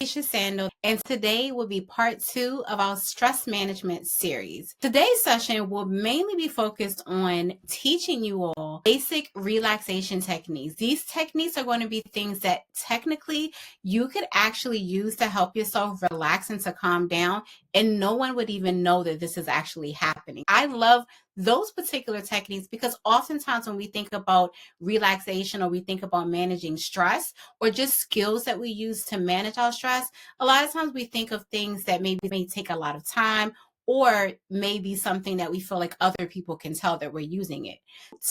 Sandal, and today will be part 2 of our stress management series. Today's session will mainly be focused on teaching you all basic relaxation techniques. These techniques are going to be things that technically you could actually use to help yourself relax and to calm down, and no one would even know that this is actually happening. I love those particular techniques because oftentimes when we think about relaxation or we think about managing stress or just skills that we use to manage our stress, a lot of times we think of things that maybe may take a lot of time or maybe something that we feel like other people can tell that we're using it.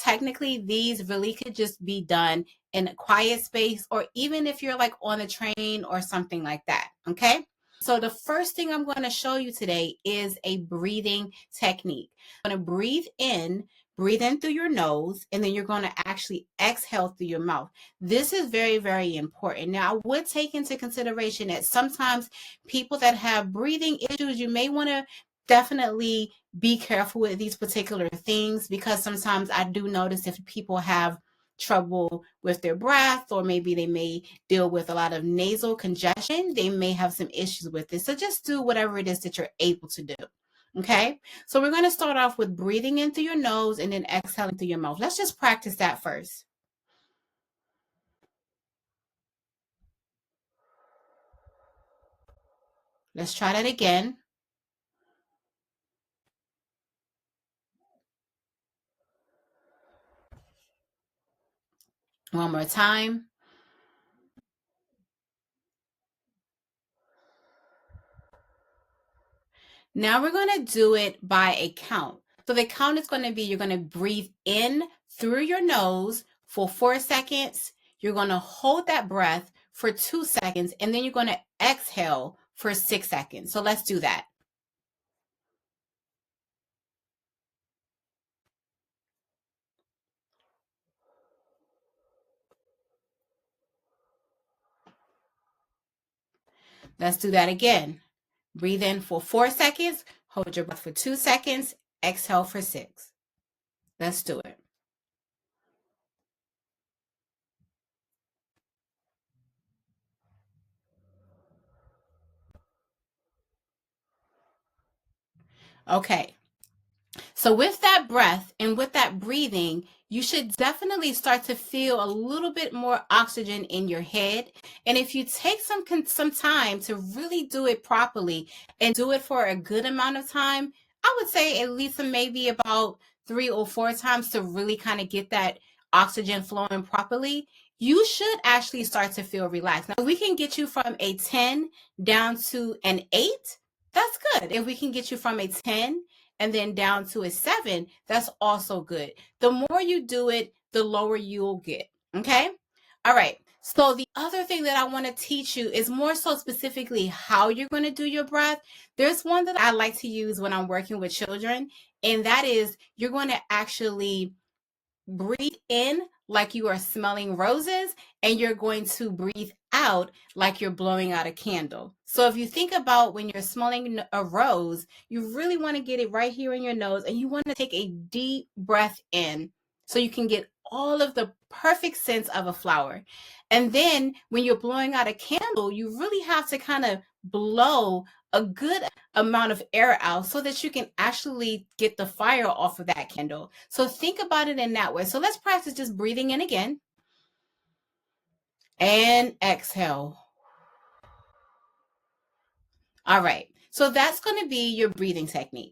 Technically, these really could just be done in a quiet space or even if you're like on a train or something like that, okay? So the first thing I'm going to show you today is a breathing technique. I'm going to breathe in through your nose, and then you're going to actually exhale through your mouth. This is very, very important. Now, I would take into consideration that sometimes people that have breathing issues, you may want to definitely be careful with these particular things because sometimes I do notice if people have trouble with their breath or maybe they may deal with a lot of nasal congestion, they may have some issues with it. So just do whatever it is that you're able to do. Okay, so we're going to start off with breathing in through your nose and then exhaling through your mouth. Let's just practice that first. Let's try that again. One more time. Now we're going to do it by a count. So the count is going to be, you're going to breathe in through your nose for 4 seconds. You're going to hold that breath for 2 seconds, and then you're going to exhale for 6 seconds. So let's do that. Let's do that again. Breathe in for 4 seconds, hold your breath for 2 seconds, exhale for 6. Let's do it. Okay. So with that breath and with that breathing, you should definitely start to feel a little bit more oxygen in your head. And if you take some time to really do it properly and do it for a good amount of time, I would say at least maybe about 3 or 4 times to really kind of get that oxygen flowing properly, you should actually start to feel relaxed. Now, we can get you from a 10 down to an 8. That's good. If we can get you from a 10 and then down to a 7, that's also good. The more you do it, the lower you'll get. Okay? All right. So the other thing that I want to teach you is more so specifically how you're going to do your breath. There's one that I like to use when I'm working with children, and that is you're going to actually breathe in like you are smelling roses, and you're going to breathe out like you're blowing out a candle. So if you think about when you're smelling a rose, you really want to get it right here in your nose, and you want to take a deep breath in so you can get all of the perfect scents of a flower. And then when you're blowing out a candle, you really have to kind of blow a good amount of air out so that you can actually get the fire off of that candle. So think about it in that way. So let's practice just breathing in again and exhale. All right. So that's going to be your breathing technique.